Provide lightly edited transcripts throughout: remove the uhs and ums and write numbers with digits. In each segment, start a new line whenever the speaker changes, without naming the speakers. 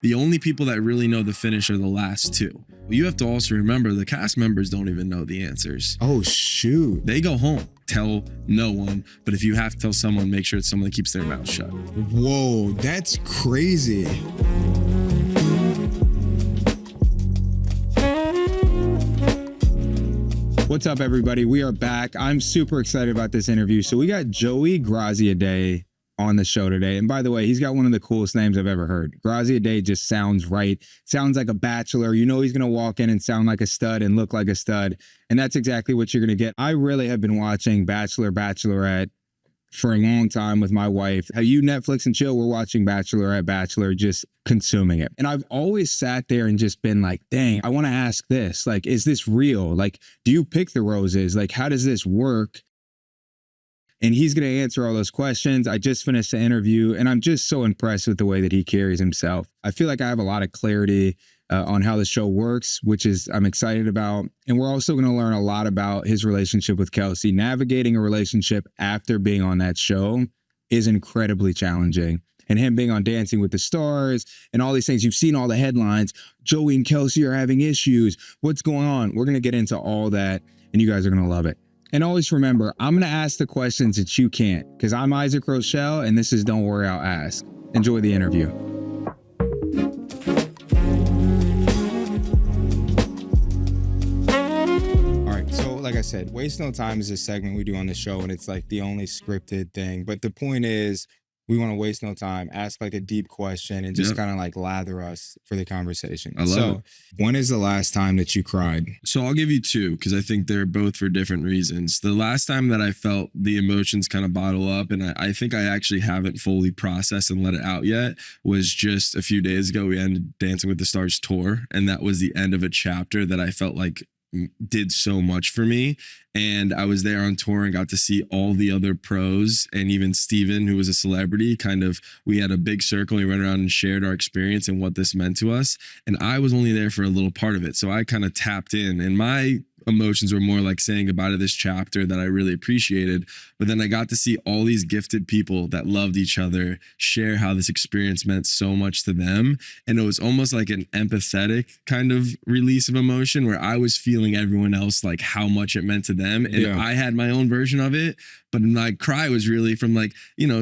The only people that really know the finish are the last two. You have to also remember the cast members don't even know the answers.
Oh, shoot.
They go home, tell no one. But if you have to tell someone, make sure it's someone that keeps their mouth shut.
Whoa, that's crazy. What's up, everybody? We are back. I'm super excited about this interview. So we got Joey Graziadei on the show today. And by the way, he's got one of the coolest names I've ever heard. Graziadei just sounds right. Sounds like a bachelor. You know he's going to walk in and sound like a stud and look like a stud. And that's exactly what you're going to get. I really have been watching Bachelor, Bachelorette for a long time with my wife. How you Netflix and chill, we're watching Bachelorette, Bachelor, just consuming it. And I've always sat there and just been like, dang, I want to ask this. Like, is this real? Like, do you pick the roses? Like, how does this work? And he's going to answer all those questions. I just finished the interview and I'm just so impressed with the way that he carries himself. I feel like I have a lot of clarity on how the show works, which is I'm excited about. And we're also going to learn a lot about his relationship with Kelsey. Navigating a relationship after being on that show is incredibly challenging. And him being on Dancing with the Stars and all these things, you've seen all the headlines. Joey and Kelsey are having issues. What's going on? We're going to get into all that and you guys are going to love it. And always remember, I'm going to ask the questions that you can't because I'm Isaac Rochelle and this is Don't Worry, I'll Ask. Enjoy the interview. All right. So like I said, Waste No Time is a segment we do on the show and it's like the only scripted thing. But the point is, we want to waste no time, ask like a deep question and just kind of like lather us for the conversation.
I love it.
When is the last time that you cried?
So I'll give you two because I think they're both for different reasons. The last time that I felt the emotions kind of bottle up and I think I actually haven't fully processed and let it out yet was just a few days ago. We ended Dancing with the Stars tour and that was the end of a chapter that I felt like did so much for me. And I was there on tour and got to see all the other pros and even Steven, who was a celebrity, we had a big circle. We went around and shared our experience and what this meant to us. And I was only there for a little part of it. So I kind of tapped in and my emotions were more like saying goodbye to this chapter that I really appreciated. But then I got to see all these gifted people that loved each other share how this experience meant so much to them. And it was almost like an empathetic kind of release of emotion where I was feeling everyone else, like how much it meant to them. And I had my own version of it. But my cry was really from like,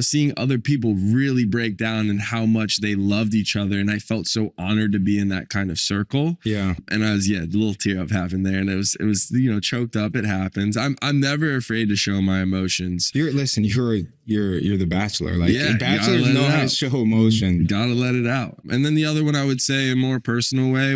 seeing other people really break down and how much they loved each other. And I felt so honored to be in that kind of circle. Yeah. And I was, a little tear up happened there. And it was, choked up. It happens. I'm never afraid to show my emotions.
You're the Bachelor. Like Bachelors know how to show emotion.
You gotta let it out. And then the other one I would say in a more personal way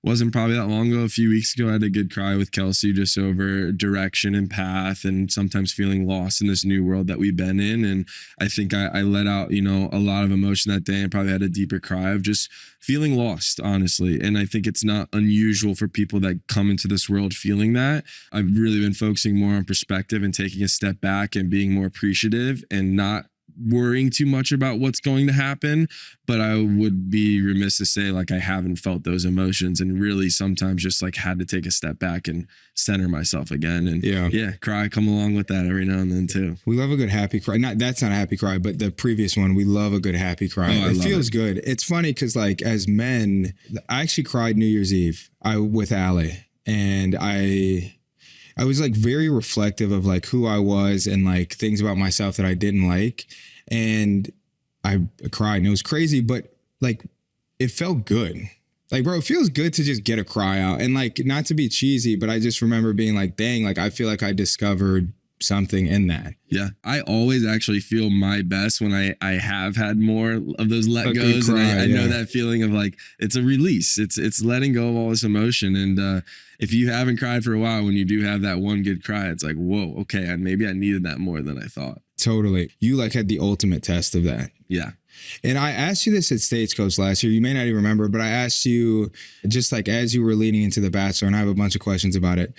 wasn't probably that long ago. A few weeks ago, I had a good cry with Kelsey just over direction and path and sometimes feeling lost in this new world that we've been in. And I think I let out, a lot of emotion that day and probably had a deeper cry of just feeling lost, honestly. And I think it's not unusual for people that come into this world feeling that. I've really been focusing more on perspective and taking a step back and being more appreciative and not worrying too much about what's going to happen. But I would be remiss to say like I haven't felt those emotions and really sometimes just like had to take a step back and center myself again. And cry come along with that every now and then too.
We love a good happy cry. That's not a happy cry, but the previous one, we love a good happy cry. It feels good. It's funny because like as men, I actually cried New Year's Eve with Allie and I was like very reflective of like who I was and like things about myself that I didn't like. And I cried and it was crazy, but like it felt good. Like, bro, it feels good to just get a cry out and like not to be cheesy, but I just remember being like, dang, like I feel like I discovered something in that.
Yeah. I always actually feel my best when I have had more of those let goes. And I know that feeling of like, it's a release. It's letting go of all this emotion. And if you haven't cried for a while, when you do have that one good cry, it's like, whoa, okay. Maybe I needed that more than I thought.
Totally. You like had the ultimate test of that.
Yeah.
And I asked you this at Stagecoach last year. You may not even remember, but I asked you just like as you were leading into The Bachelor, and I have a bunch of questions about it.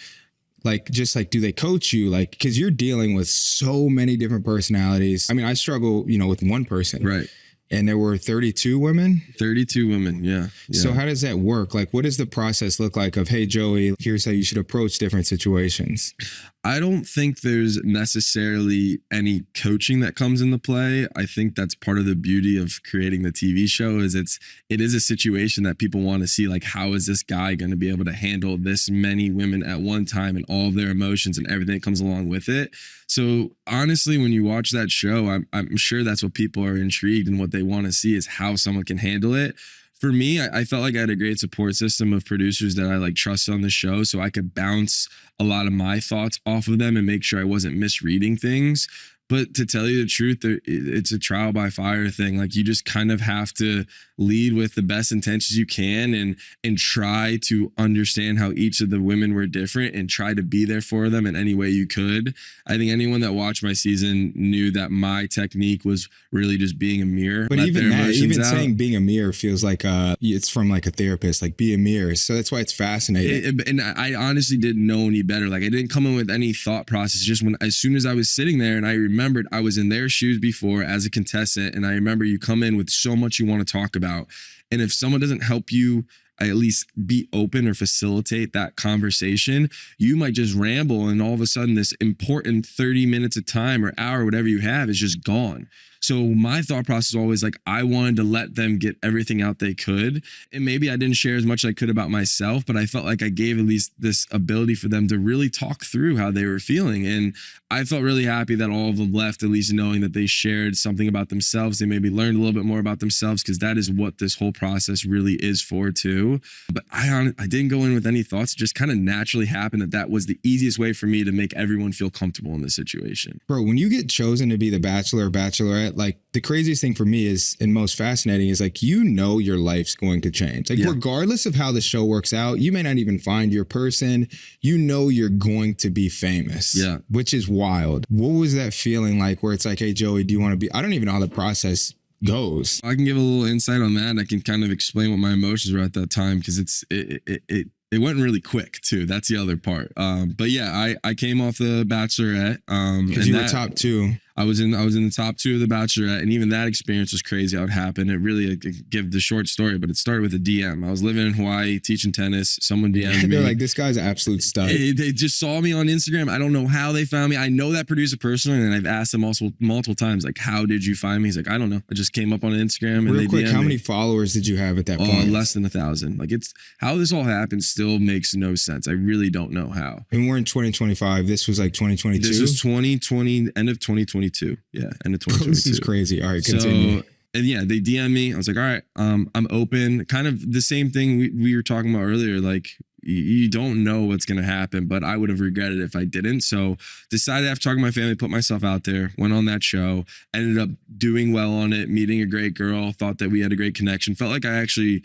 Like, just like, do they coach you? Like, because you're dealing with so many different personalities. I mean, I struggle, with one person.
Right.
And there were 32 women?
32 women, yeah.
So how does that work? Like, what does the process look like of, hey, Joey, here's how you should approach different situations?
I don't think there's necessarily any coaching that comes into play. I think that's part of the beauty of creating the TV show is it is a situation that people want to see, like, how is this guy going to be able to handle this many women at one time and all of their emotions and everything that comes along with it. So honestly, when you watch that show, I'm sure that's what people are intrigued and what they want to see is how someone can handle it. For me, I felt like I had a great support system of producers that I like trusted on the show, so I could bounce a lot of my thoughts off of them and make sure I wasn't misreading things. But to tell you the truth, it's a trial by fire thing. Like, you just kind of have to lead with the best intentions you can and try to understand how each of the women were different and try to be there for them in any way you could. I think anyone that watched my season knew that my technique was really just being a mirror.
But even saying being a mirror feels like it's from like a therapist, like be a mirror. So that's why it's fascinating.
And I honestly didn't know any better. Like, I didn't come in with any thought process. Just as soon as I was sitting there and I remembered I was in their shoes before as a contestant, and I remember you come in with so much you want to talk about. And if someone doesn't help you at least be open or facilitate that conversation, you might just ramble, and all of a sudden this important 30 minutes of time or hour, whatever you have, is just gone. So my thought process was always like, I wanted to let them get everything out they could. And maybe I didn't share as much as I could about myself, but I felt like I gave at least this ability for them to really talk through how they were feeling. And I felt really happy that all of them left at least knowing that they shared something about themselves. They maybe learned a little bit more about themselves, because that is what this whole process really is for too. But I didn't go in with any thoughts. It just kind of naturally happened that was the easiest way for me to make everyone feel comfortable in this situation.
Bro, when you get chosen to be the Bachelor or Bachelorette, like, the craziest thing for me is, and most fascinating, is like, your life's going to change. Like, regardless of how the show works out, you may not even find your person. You're going to be famous. Yeah. Which is wild. What was that feeling like where it's like, hey, Joey, do you want to be, I don't even know how the process goes.
I can give a little insight on that. I can kind of explain what my emotions were at that time, because it went really quick too. That's the other part. But yeah, I came off the Bachelorette.
Because you were top 2.
I was in the top 2 of the Bachelorette, and even that experience was crazy how it happened. It really, I could give the short story, but it started with a DM. I was living in Hawaii teaching tennis. Someone DM'd me.
They're like, this guy's an absolute stud.
They just saw me on Instagram. I don't know how they found me. I know that producer personally, and I've asked him also multiple times, like, how did you find me? He's like, I don't know. I just came up on Instagram and
Real quick,
DM'd
how many
me.
followers did you have at that point?
Less than 1,000. Like, it's how this all happened still makes no sense. I really don't know how.
And we're in 2025. This was like 2022.
This was 2020, end of 2022. Yeah, end of 2022.
This is crazy. All right, continue.
So, and yeah, they DM me. I was like, all right, I'm open. Kind of the same thing we were talking about earlier. Like, you don't know what's going to happen, but I would have regretted it if I didn't. So decided after talking to my family, put myself out there, went on that show, ended up doing well on it, meeting a great girl, thought that we had a great connection. Felt like I actually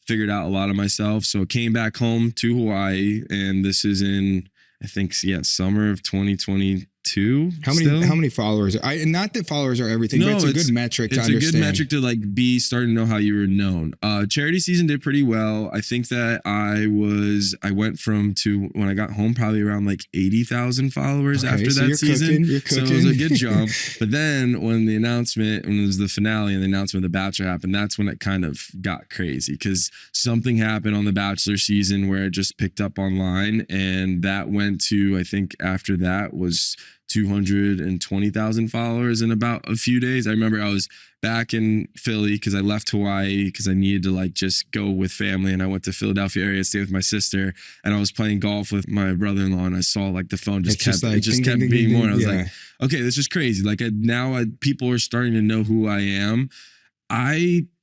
figured out a lot of myself. So came back home to Hawaii, and this is in, I think, summer of 2022.
How many followers? Not that followers are everything, but it's a good metric to understand.
It's a good metric to like be starting to know how you were known. Charity season did pretty well. I think that I went to when I got home probably around like 80,000 followers after that season.
You're cooking.
So it was a good jump. But then when it was the finale and the announcement of The Bachelor happened, that's when it kind of got crazy, because something happened on the Bachelor season where it just picked up online, and that went to, I think after that was 220,000 followers in about a few days. I remember I was back in Philly because I left Hawaii because I needed to like just go with family, and I went to Philadelphia area to stay with my sister, and I was playing golf with my brother-in-law, and I saw like the phone just kept being more. And I was like, okay, this is crazy. Like people are starting to know who I am.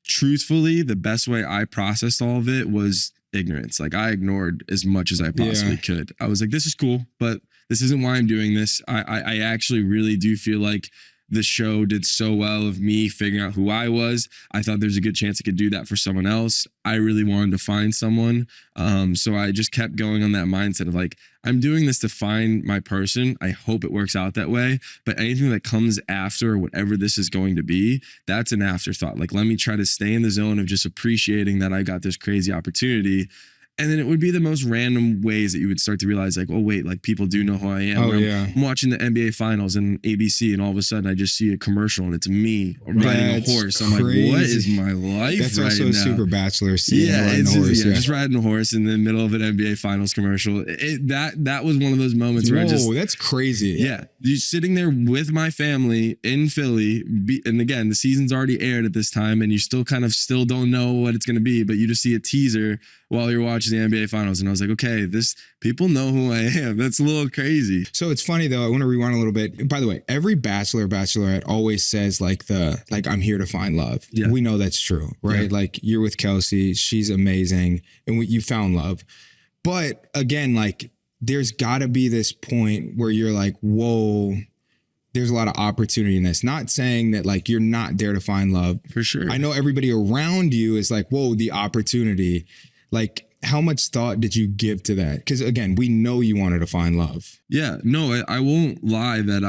Truthfully, the best way I processed all of it was ignorance. Like, I ignored as much as I possibly could. I was like, this is cool, but this isn't why I'm doing this. I actually really do feel like the show did so well of me figuring out who I was. I thought there's a good chance I could do that for someone else. I really wanted to find someone. So I just kept going on that mindset of like, I'm doing this to find my person. I hope it works out that way. But anything that comes after, whatever this is going to be, that's an afterthought. Like, let me try to stay in the zone of just appreciating that I got this crazy opportunity. And then it would be the most random ways that you would start to realize like, oh wait, like people do know who I am.
Oh,
Where
yeah.
I'm watching the NBA finals and ABC, and all of a sudden I just see a commercial and it's me riding a
That's
horse. I'm like,
crazy.
what is my life
That's
right
also
now?
a super Bachelor scene.
Yeah,
riding
it's
a horse,
just riding a horse in the middle of an NBA finals commercial. That was one of those moments where I just,
Whoa, that's crazy.
yeah, you sitting there with my family in Philly, and again, the season's already aired at this time, and you still don't know what it's going to be, but you just see a teaser while you're watching the NBA finals, and I was like, okay, people know who I am. That's a little crazy.
So it's funny though. I want to rewind a little bit. By the way, every Bachelor, Bachelorette always says like I'm here to find love.
Yeah.
We know that's true, right?
Yeah.
Like you're with Kelsey, she's amazing, and you found love. But again, like there's got to be this point where you're like, whoa, there's a lot of opportunity in this. Not saying that like you're not there to find love.
For sure.
I know everybody around you is like, whoa, the opportunity. Like, how much thought did you give to that? Because again, we know you wanted to find love.
Yeah, no, I won't lie that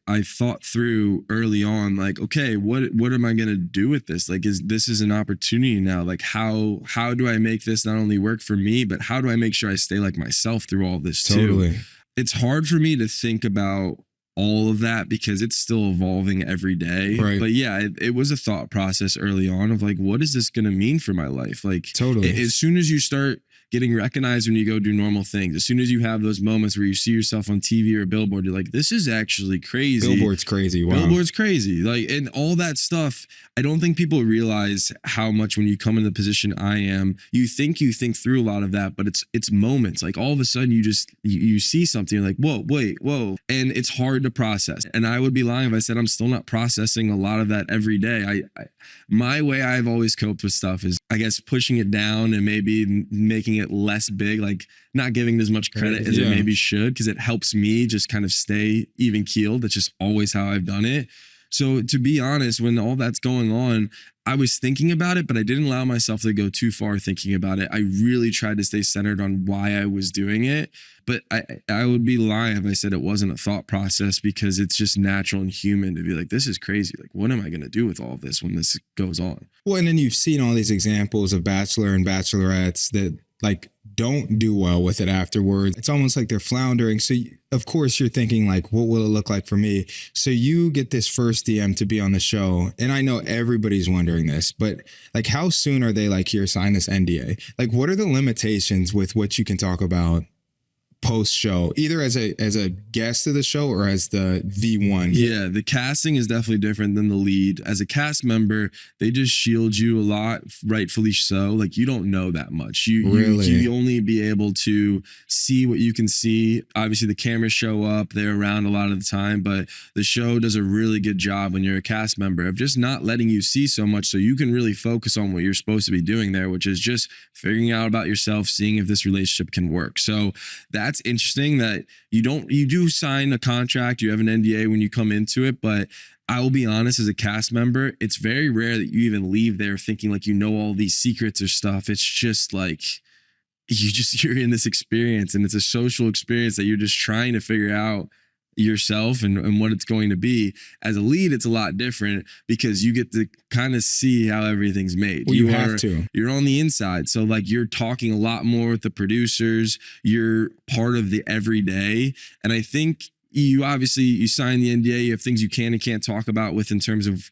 I thought through early on, like, okay, what am I gonna do with this? Like, this is an opportunity now? Like, how do I make this not only work for me, but how do I make sure I stay like myself through all this too?
Totally.
It's hard for me to think about all of that because it's still evolving every day.
Right.
But yeah, it was a thought process early on of like, what is this gonna mean for my life? Like,
Totally.
as soon as you start getting recognized when you go do normal things, as soon as you have those moments where you see yourself on TV or a billboard, you're like, this is actually crazy.
Billboard's crazy. Wow.
Billboard's crazy. Like, and all that stuff, I don't think people realize how much when you come in the position I am, you think through a lot of that, but it's moments. Like all of a sudden you see something, you're like, whoa, wait, whoa. And it's hard to process. And I would be lying if I said I'm still not processing a lot of that every day. My way I've always coped with stuff is, I guess, pushing it down and maybe making it less big, like not giving it as much credit as it maybe should, because it helps me just kind of stay even keeled. That's just always how I've done it. So to be honest, when all that's going on, I was thinking about it, but I didn't allow myself to go too far thinking about it. I really tried to stay centered on why I was doing it. But I would be lying if I said it wasn't a thought process, because it's just natural and human to be like, this is crazy. Like, what am I going to do with all of this when this goes on?
Well, and then you've seen all these examples of Bachelor and Bachelorettes that like don't do well with it afterwards. It's almost like they're floundering. So of course you're thinking like, what will it look like for me? So you get this first DM to be on the show. And I know everybody's wondering this, but like how soon are they like, here, sign this NDA? Like what are the limitations with what you can talk about post show, either as a guest of the show or as the V1?
Yeah, the casting is definitely different than the lead. As a cast member, they just shield you a lot, rightfully so. Like you don't know that much. You only be able to see what you can see. Obviously, the cameras show up; they're around a lot of the time, but the show does a really good job when you're a cast member of just not letting you see so much, so you can really focus on what you're supposed to be doing there, which is just figuring out about yourself, seeing if this relationship can work. So that's interesting that you do sign a contract, you have an NDA when you come into it, but I will be honest, as a cast member, it's very rare that you even leave there thinking like you know all these secrets or stuff. It's just like you're in this experience, and it's a social experience that you're just trying to figure out yourself and what it's going to be. As a lead, it's a lot different because you get to kind of see how everything's made.
Well, you have to. You're
on the inside. So like you're talking a lot more with the producers. You're part of the everyday. And I think you sign the NDA, you have things you can and can't talk about with in terms of,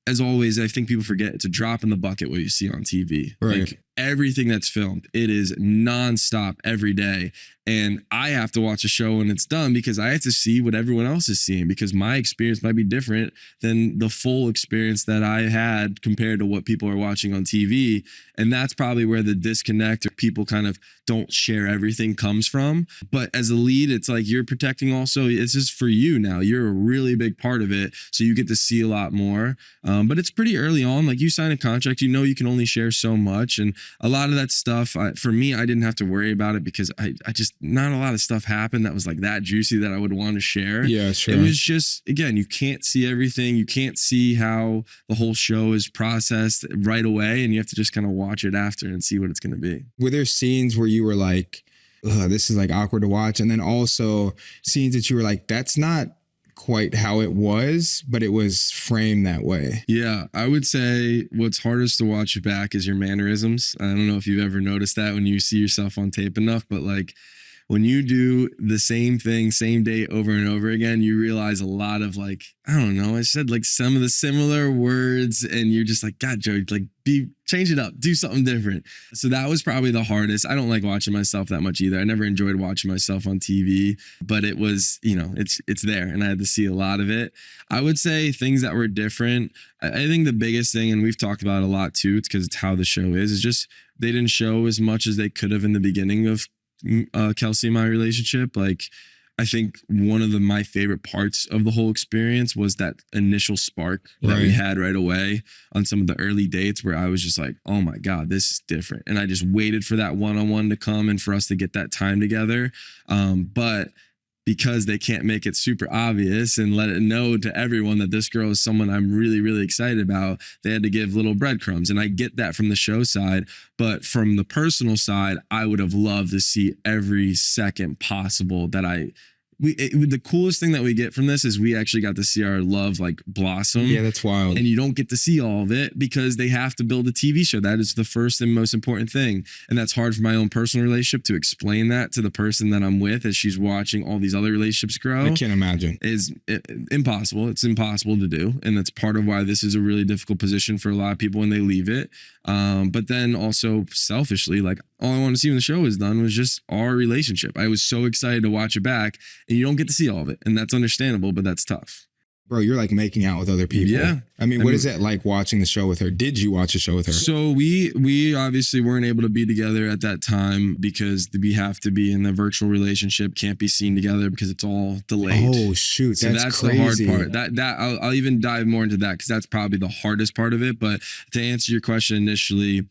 as always, I think people forget it's a drop in the bucket what you see on TV.
Right.
Like everything that's filmed, it is nonstop every day. And I have to watch a show when it's done because I have to see what everyone else is seeing, because my experience might be different than the full experience that I had compared to what people are watching on TV. And that's probably where the disconnect or people kind of don't share everything comes from. But as a lead, it's like you're protecting also, it's just for you now. You're a really big part of it. So you get to see a lot more. But it's pretty early on. Like you sign a contract, you know you can only share so much. And a lot of that stuff, for me, I didn't have to worry about it because I just, not a lot of stuff happened that was like that juicy that I would want to share.
Yeah, sure.
It was just, again, you can't see everything. You can't see how the whole show is processed right away. And you have to just kind of watch it after and see what it's going to be.
Were there scenes where you were like, ugh, this is like awkward to watch? And then also scenes that you were like, that's not quite how it was, but it was framed that way.
Yeah, I would say what's hardest to watch back is your mannerisms. I don't know if you've ever noticed that when you see yourself on tape enough, but like when you do the same thing, same day over and over again, you realize a lot of like, I don't know, I said like some of the similar words and you're just like, God, Joe, like change it up, do something different. So that was probably the hardest. I don't like watching myself that much either. I never enjoyed watching myself on TV, but it was, it's there and I had to see a lot of it. I would say things that were different. I think the biggest thing, and we've talked about it a lot too, it's because it's how the show is just they didn't show as much as they could have in the beginning of Kelsey and my relationship. Like I think one of my favorite parts of the whole experience was that initial spark that we had right away on some of the early dates where I was just like, oh my God, this is different. And I just waited for that one-on-one to come and for us to get that time together. But because they can't make it super obvious and let it know to everyone that this girl is someone I'm really, really excited about, they had to give little breadcrumbs. And I get that from the show side, but from the personal side, I would have loved to see every second possible that the coolest thing that we get from this is we actually got to see our love like blossom.
Yeah, that's wild.
And you don't get to see all of it because they have to build a TV show. That is the first and most important thing. And that's hard for my own personal relationship to explain that to the person that I'm with as she's watching all these other relationships grow.
I can't imagine.
Impossible. It's impossible to do. And that's part of why this is a really difficult position for a lot of people when they leave it. But then also selfishly, like all I want to see when the show is done was just our relationship. I was so excited to watch it back and you don't get to see all of it. And that's understandable, but that's tough.
Bro, you're like making out with other people.
Yeah.
I mean, what is it like watching the show with her? Did you watch the show with her?
So we obviously weren't able to be together at that time because we have to be in the virtual relationship, can't be seen together because it's all delayed.
Oh shoot,
so that's
crazy.
The hard part. That I'll even dive more into that because that's probably the hardest part of it. But to answer your question initially,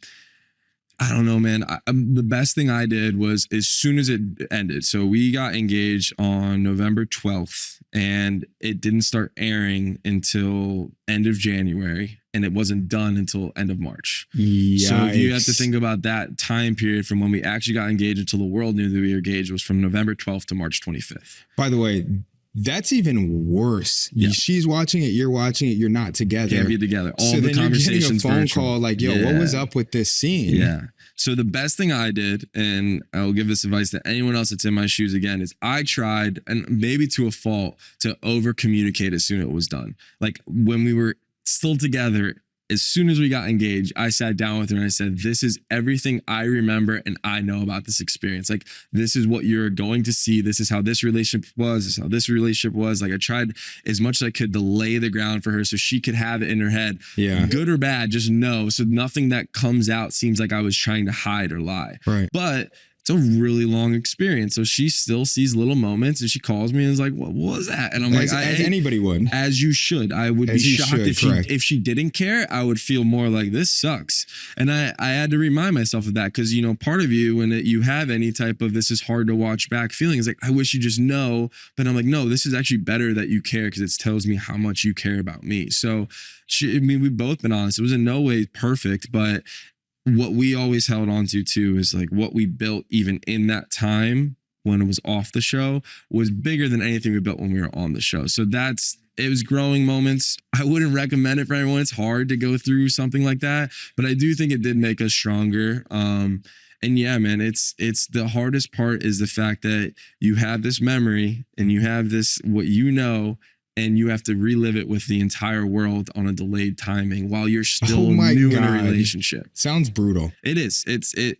I don't know, man. The best thing I did was as soon as it ended. So we got engaged on November 12th and it didn't start airing until end of January and it wasn't done until end of March.
Yikes.
So if you have to think about that time period from when we actually got engaged until the world knew that we were engaged was from November 12th to March 25th.
By the way, that's even worse. Yeah. She's watching it, you're watching it, you're not together.
Can't be together. All
so
the
then
conversations
you're getting a phone
virtual.
call like, yo, what was up with this scene?
Yeah. So the best thing I did, and I'll give this advice to anyone else that's in my shoes again, is I tried, and maybe to a fault, to over communicate as soon as it was done. Like when we were still together, as soon as we got engaged, I sat down with her and I said, this is everything I remember and I know about this experience. Like, this is what you're going to see. This is how this relationship was. This is how this relationship was. Like, I tried as much as I could to lay the ground for her so she could have it in her head.
Yeah.
Good or bad, just know. So nothing that comes out seems like I was trying to hide or lie.
Right.
But it's a really long experience. So she still sees little moments and she calls me and is like, what was that? And I'm
as anybody would.
As you should. I would be shocked if she didn't care. I would feel more like this sucks. And I had to remind myself of that because, you know, part of you, when you have any type of this is hard to watch back feeling, is like, I wish you just know. But I'm like, no, this is actually better that you care because it tells me how much you care about me. So we've both been honest. It was in no way perfect, but what we always held on to too is like what we built even in that time when it was off the show was bigger than anything we built when we were on the show. So it was growing moments. I wouldn't recommend it for everyone. It's hard to go through something like that, but I do think it did make us stronger. And yeah, man, it's the hardest part is the fact that you have this memory and you have this, what you know, and you have to relive it with the entire world on a delayed timing while you're still new in a relationship.
Sounds brutal.
It is.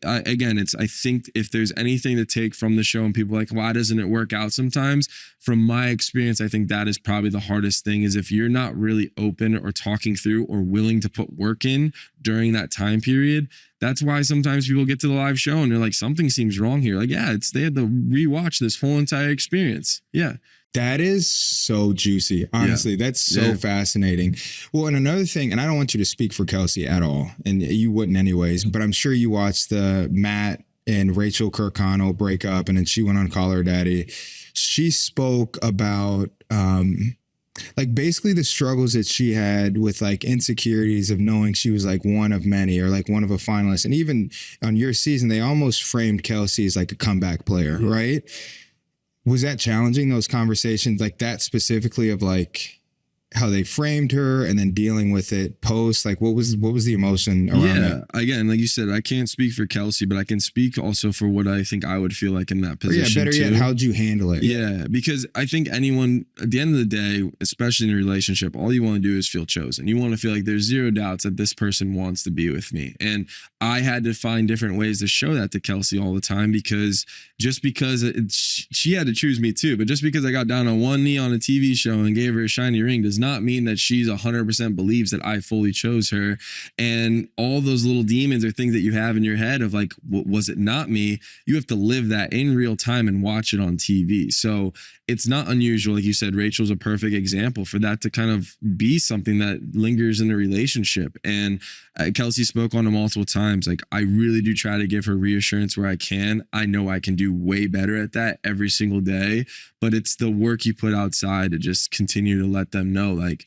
I think if there's anything to take from the show and people are like, why doesn't it work out sometimes? From my experience, I think that is probably the hardest thing is if you're not really open or talking through or willing to put work in during that time period. That's why sometimes people get to the live show and they're like, something seems wrong here. Like, yeah, they had to rewatch this whole entire experience. Yeah.
That is so juicy. Honestly, that's so fascinating. Well, and another thing, and I don't want you to speak for Kelsey at all, and you wouldn't anyways, but I'm sure you watched the Matt and Rachel Kirkconnell break up, and then she went on Call Her Daddy. She spoke about like basically the struggles that she had with like insecurities of knowing she was like one of many or like one of a finalist. And even on your season, they almost framed Kelsey as like a comeback player, right? Was that challenging, those conversations, like that specifically of like how they framed her and then dealing with it post? Like what was the emotion around it?
Again, like you said, I can't speak for Kelsey, but I can speak also for what I think I would feel like in that
Or
position.
better yet, how'd you handle it?
Yeah, because I think anyone at the end of the day, especially in a relationship, all you want to do is feel chosen. You want to feel like there's zero doubts that this person wants to be with me. And I had to find different ways to show that to Kelsey all the time, because just because she had to choose me too, but just because I got down on one knee on a TV show and gave her a shiny ring does not mean that she's 100% believes that I fully chose her. And all those little demons or things that you have in your head of like, was it not me? You have to live that in real time and watch it on TV. So it's not unusual. Like you said, Rachel's a perfect example for that to kind of be something that lingers in a relationship. And Kelsey spoke on it multiple times. Like, I really do try to give her reassurance where I can. I know I can do way better at that every single day, but it's the work you put outside to just continue to let them know, like,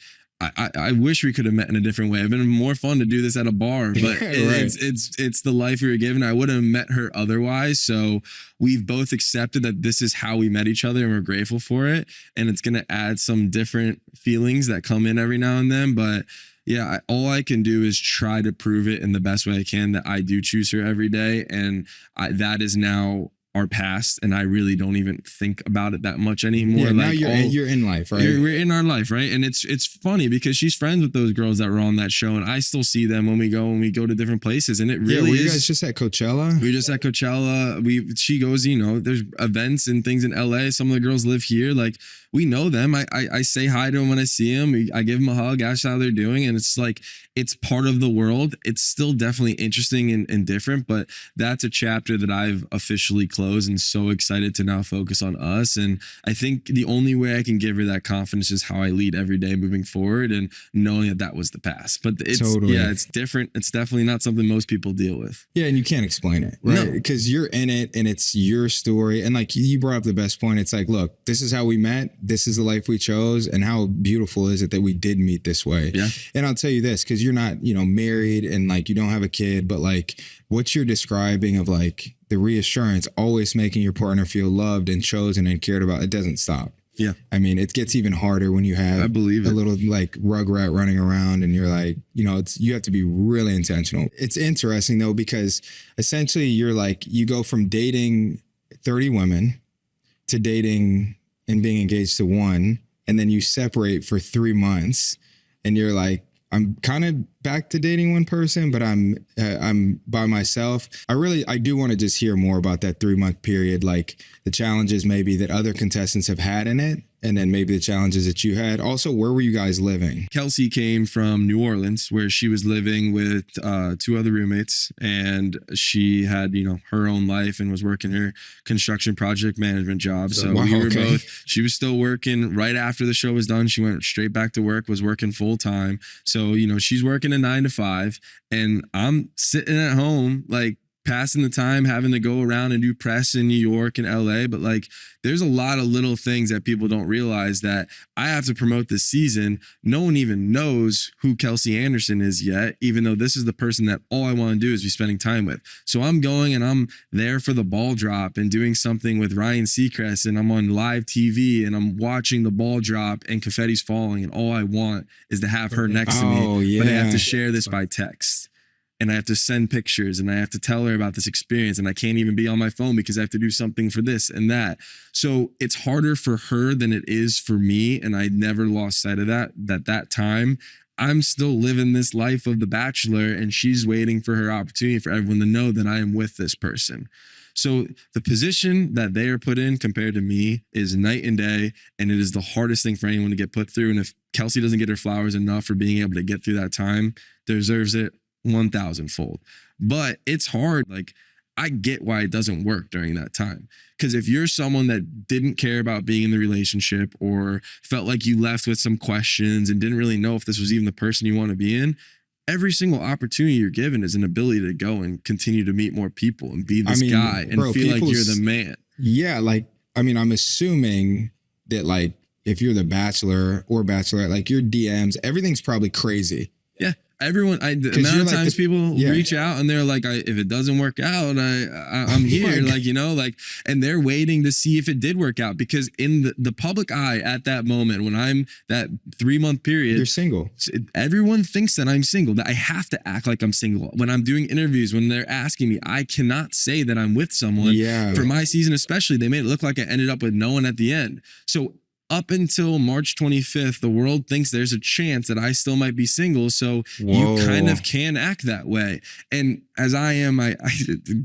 I wish we could have met in a different way. It'd been more fun to do this at a bar, but it's the life we were given. I wouldn't have met her otherwise. So we've both accepted that this is how we met each other, and we're grateful for it. And it's going to add some different feelings that come in every now and then. But yeah, all I can do is try to prove it in the best way I can that I do choose her every day. And that is now our past, and I really don't even think about it that much anymore.
Yeah, now you're in life, right?
We're in our life, right? And it's funny because she's friends with those girls that were on that show, and I still see them when we go to different places, and it really
were
is.
You guys just at Coachella?
We were just at Coachella. She goes, there's events and things in LA. Some of the girls live here. Like, we know them. I say hi to them when I see them. I give them a hug, ask how they're doing, and it's like, it's part of the world. It's still definitely interesting and different, but that's a chapter that I've officially closed, and so excited to now focus on us. And I think the only way I can give her that confidence is how I lead every day moving forward, and knowing that was the past. But it's it's different. It's definitely not something most people deal with.
Yeah, and you can't explain it, right? Because you're in it and it's your story. And like you brought up the best point. It's like, look, this is how we met. This is the life we chose, and how beautiful is it that we did meet this way?
Yeah.
And I'll tell you this, because you're not, married and like you don't have a kid, but like what you're describing of like the reassurance, always making your partner feel loved and chosen and cared about, it doesn't stop.
Yeah.
I mean, it gets even harder when you have a little like rugrat running around, and you're like, you have to be really intentional. It's interesting though, because essentially you're like, you go from dating 30 women to dating and being engaged to one, and then you separate for 3 months, and you're like, I'm kind of back to dating one person, but I'm by myself. I do want to just hear more about that 3-month period, like the challenges maybe that other contestants have had in it, and then maybe the challenges that you had. Also, where were you guys living?
Kelsey came from New Orleans, where she was living with 2 other roommates, and she had, her own life and was working her construction project management job. So we were both, she was still working right after the show was done. She went straight back to work, was working full time. So, she's working a 9 to 5, and I'm sitting at home, like, passing the time, having to go around and do press in New York and LA. But like, there's a lot of little things that people don't realize that I have to promote this season. No one even knows who Kelsey Anderson is yet, even though this is the person that all I want to do is be spending time with. So I'm going and I'm there for the ball drop and doing something with Ryan Seacrest, and I'm on live TV and I'm watching the ball drop and confetti's falling, and all I want is to have her next to me.
Yeah.
But I have to share this by text. And I have to send pictures, and I have to tell her about this experience, and I can't even be on my phone because I have to do something for this and that. So it's harder for her than it is for me. And I never lost sight of that time I'm still living this life of the Bachelor, and she's waiting for her opportunity for everyone to know that I am with this person. So the position that they are put in compared to me is night and day, and it is the hardest thing for anyone to get put through. And if Kelsey doesn't get her flowers enough for being able to get through that time, deserves it 1,000-fold. But it's hard. Like, I get why it doesn't work during that time. Because if you're someone that didn't care about being in the relationship, or felt like you left with some questions and didn't really know if this was even the person you want to be in, every single opportunity you're given is an ability to go and continue to meet more people and be this guy and feel like you're the man.
Yeah, like, I mean, I'm assuming that, like, if you're the Bachelor or Bachelorette, like, your DMs, everything's probably crazy.
Yeah. Everyone, the
'Cause
amount
you're
of
like
times
the-
people
yeah.
reach out and they're like, if it doesn't work out, I'm here,
God.
like, you know, like, and they're waiting to see if it did work out, because in the public eye at that moment, when I'm that 3-month period,
You're single.
everyone thinks that I'm single, that I have to act like I'm single. When I'm doing interviews, when they're asking me, I cannot say that I'm with someone.
Yeah.
For my season especially, they made it look like I ended up with no one at the end. So up until March 25th, the world thinks there's a chance that I still might be single. So
Whoa.
you kind of can act that way. And as I am, I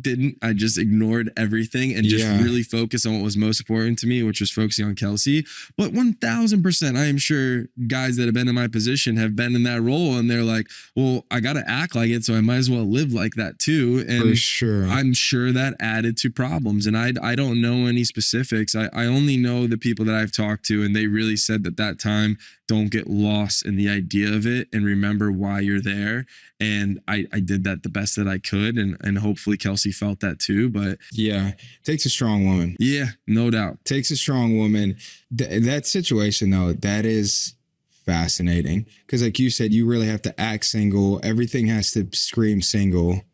didn't. I just ignored everything and just
Yeah.
really focused on what was most important to me, which was focusing on Kelsey. But 1000%, I am sure guys that have been in my position have been in that role, and they're like, well, I got to act like it, so I might as well live like that too. And
For sure.
I'm sure that added to problems. And I don't know any specifics. I only know the people that I've talked to, and they really said that time, don't get lost in the idea of it and remember why you're there. And I did that the best that I could. And hopefully Kelsey felt that too. But
Yeah. Takes a strong woman.
yeah, no doubt.
Takes a strong woman. That situation, though, that is fascinating. Because like you said, you really have to act single. Everything has to scream single.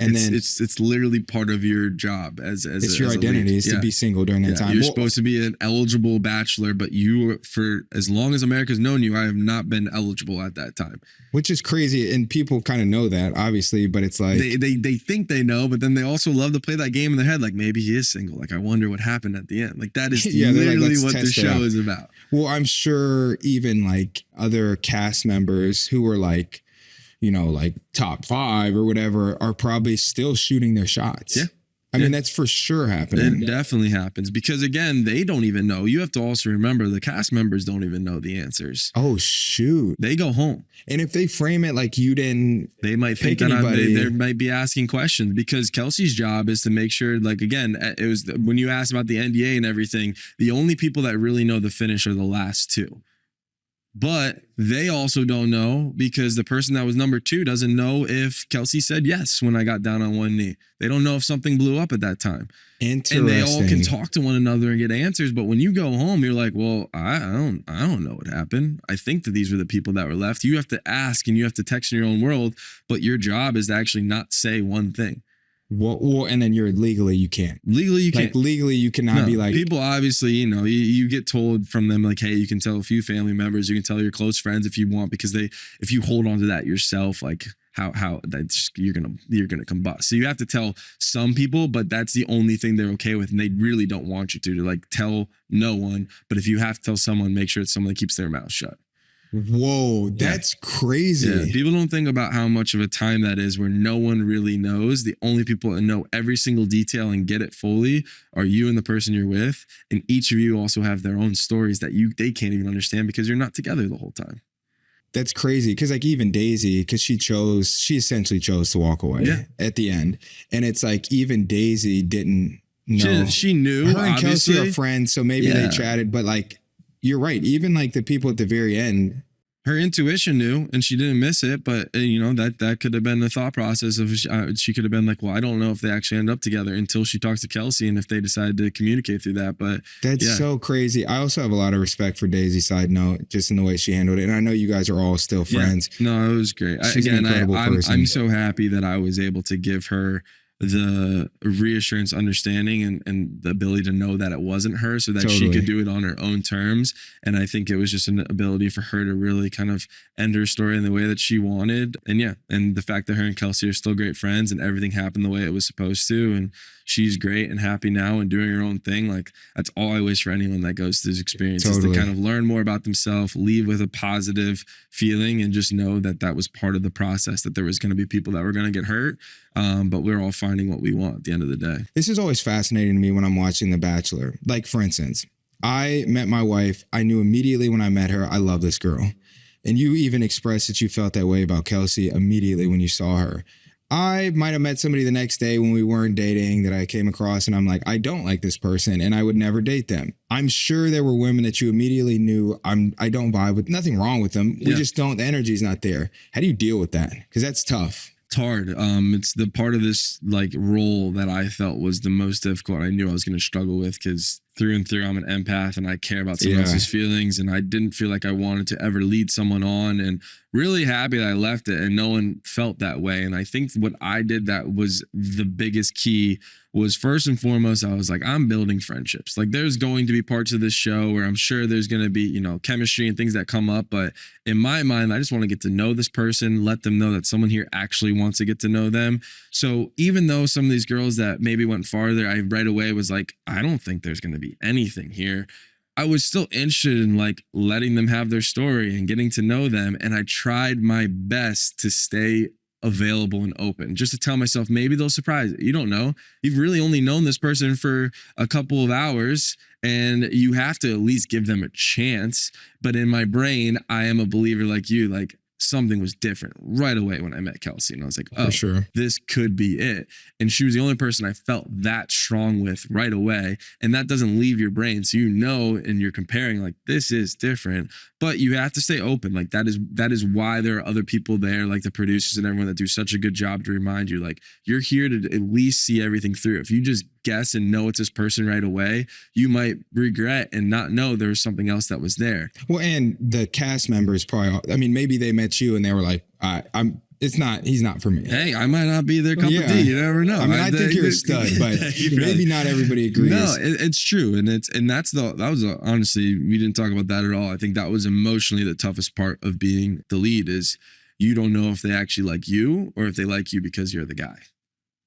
And then
it's literally part of your job as
your identity is to be single during that time.
You're supposed to be an eligible bachelor, but you, for as long as America's known you, I have not been eligible at that time.
Which is crazy, and people kind of know that, obviously, but it's like
they think they know, but then they also love to play that game in their head, like maybe he is single. Like I wonder what happened at the end. Like that is
Yeah, they're like,
literally
let's
what the
test it
show
out.
is about.
Well, I'm sure even like other cast members who were like, you know, like top 5 or whatever are probably still shooting their shots.
Yeah.
I mean, that's for sure happening.
It definitely happens, because again, they don't even know. You have to also remember the cast members don't even know the answers.
Oh, shoot.
They go home.
And if they frame it like you didn't,
They might think
pick
that
anybody.
they might be asking questions, because Kelsey's job is to make sure, like, again, it was when you asked about the NDA and everything, the only people that really know the finish are the last 2. But they also don't know, because the person that was number 2 doesn't know if Kelsey said yes when I got down on one knee. They don't know if something blew up at that time.
interesting.
And they all can talk to one another and get answers. But when you go home, you're like, well, I don't know what happened. I think that these were the people that were left. You have to ask and you have to text in your own world. But your job is to actually not say one thing.
Well, and then you're legally, you can't.
Legally, you
Like
can't.
legally, you cannot be like,
people obviously, you know, you get told from them like, hey, you can tell a few family members, you can tell your close friends if you want, because if you hold on to that yourself, like how that's you're gonna combust. So you have to tell some people, but that's the only thing they're okay with, and they really don't want you to like tell no one. But if you have to tell someone, make sure it's someone that keeps their mouth shut.
whoa, that's crazy.
Yeah, people don't think about how much of a time that is where no one really knows. The only people that know every single detail and get it fully are you and the person you're with. And each of you also have their own stories that they can't even understand because you're not together the whole time.
That's crazy. Cause like even Daisy, cause she essentially chose to walk away at the end. And it's like even Daisy didn't know.
She knew.
Her and
obviously.
Kelsey are friends, so maybe they chatted, but like you're right. Even like the people at the very end,
her intuition knew and she didn't miss it, but you know, that could have been the thought process of she could have been like, well, I don't know if they actually end up together until she talks to Kelsey and if they decide to communicate through that. But
that's so crazy. I also have a lot of respect for Daisy, side note, just in the way she handled it. And I know you guys are all still friends.
No, it was great.
She's an incredible person.
I'm so happy that I was able to give her the reassurance, understanding, and the ability to know that it wasn't her, so that she could do it on her own terms. And I think it was just an ability for her to really kind of end her story in the way that she wanted. And the fact that her and Kelsey are still great friends and everything happened the way it was supposed to, and she's great and happy now and doing her own thing. Like that's all I wish for anyone that goes through this experience is to kind of learn more about themselves, leave with a positive feeling, and just know that that was part of the process, that there was going to be people that were going to get hurt. But we're all finding what we want at the end of the day.
This is always fascinating to me when I'm watching The Bachelor. Like, for instance, I met my wife. I knew immediately when I met her, I love this girl. And you even expressed that you felt that way about Kelsey immediately when you saw her. I might have met somebody the next day when we weren't dating that I came across and I'm like, I don't like this person and I would never date them. I'm sure there were women that you immediately knew I don't vibe with, nothing wrong with them. We just don't, the energy's not there. How do you deal with that? Because that's tough.
It's hard. It's the part of this like role that I felt was the most difficult. I knew I was going to struggle with because through and through. I'm an empath and I care about someone else's feelings, and I didn't feel like I wanted to ever lead someone on, and really happy that I left it and no one felt that way. And I think what I did that was the biggest key was, first and foremost, I was like, I'm building friendships. Like, there's going to be parts of this show where I'm sure there's going to be, you know, chemistry and things that come up. But in my mind, I just want to get to know this person, let them know that someone here actually wants to get to know them. So even though some of these girls that maybe went farther, I right away was like, I don't think there's going to be anything here. I was still interested in like letting them have their story and getting to know them. And I tried my best to stay available and open, just to tell myself maybe they'll surprise you. You don't know. You've really only known this person for a couple of hours, and you have to at least give them a chance. But in my brain, I am a believer like you, like something was different right away when I met Kelsey. And I was like, oh, this could be it. And she was the only person I felt that strong with right away. And that doesn't leave your brain. So you know, and you're comparing like, this is different, but you have to stay open. Like that is why there are other people there, like the producers and everyone that do such a good job to remind you, like, you're here to at least see everything through. If you just guess and know it's this person right away, you might regret and not know there was something else that was there.
Well, and the cast members probably, I mean, maybe they met you and they were like, he's not for me.
Hey, I might not be their cup of tea. You never know.
I mean, I think you're a stud, but maybe not everybody agrees.
No, it's true. And honestly, we didn't talk about that at all. I think that was emotionally the toughest part of being the lead, is you don't know if they actually like you or if they like you because you're the guy.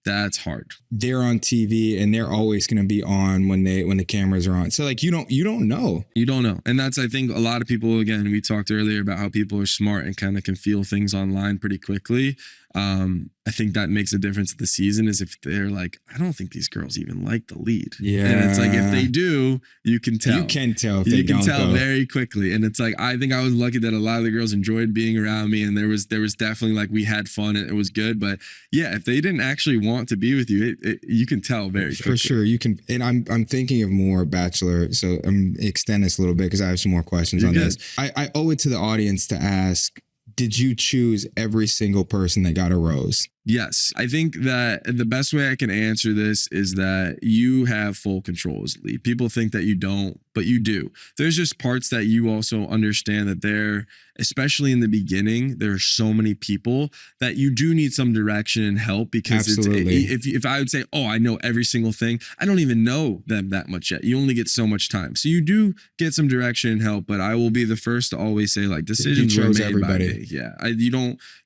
That's hard.
They're on TV and they're always going to be on when the cameras are on. So like, you don't know.
You don't know. And that's, I think a lot of people, again, we talked earlier about how people are smart and kind of can feel things online pretty quickly. I think that makes a difference at the season, is if they're like, I don't think these girls even like the lead.
Yeah.
And it's like, if they do, you can tell.
You can tell if they don't. You can tell
very quickly. And it's like, I think I was lucky that a lot of the girls enjoyed being around me, and there was definitely like, we had fun and it was good. But yeah, if they didn't actually want to be with you, you can tell very quickly.
For sure. You can. And I'm thinking of more Bachelor. So I'm extend this a little bit because I have some more questions on this. I owe it to the audience to ask, did you choose every single person that got a rose?
Yes. I think that the best way I can answer this is that you have full control as lead. People think that you don't, but you do. There's just parts that you also understand that there, especially in the beginning, there are so many people that you do need some direction and help, because if I would say, oh, I know every single thing, I don't even know them that much yet. You only get so much time. So you do get some direction and help, but I will be the first to always say, like, decisions were made by me. Yeah. You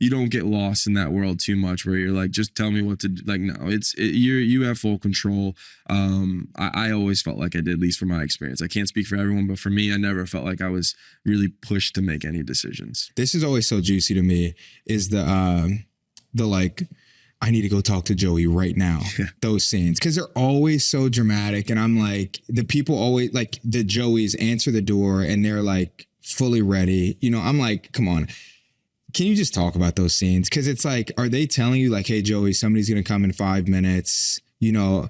don't get lost in that world too much where you're like, just tell me what to do. Like, no, you have full control. I always felt like I did, at least from my experience. I can't speak for everyone, but for me, I never felt like I was really pushed to make any decisions.
This is always so juicy to me, is the like, I need to go talk to Joey right now. Yeah. Those scenes, because they're always so dramatic. And I'm like, the people always, like, the Joeys answer the door and they're like fully ready. You know, I'm like, come on. Can you just talk about those scenes? Because it's like, are they telling you like, hey, Joey, somebody's going to come in 5 minutes? You know,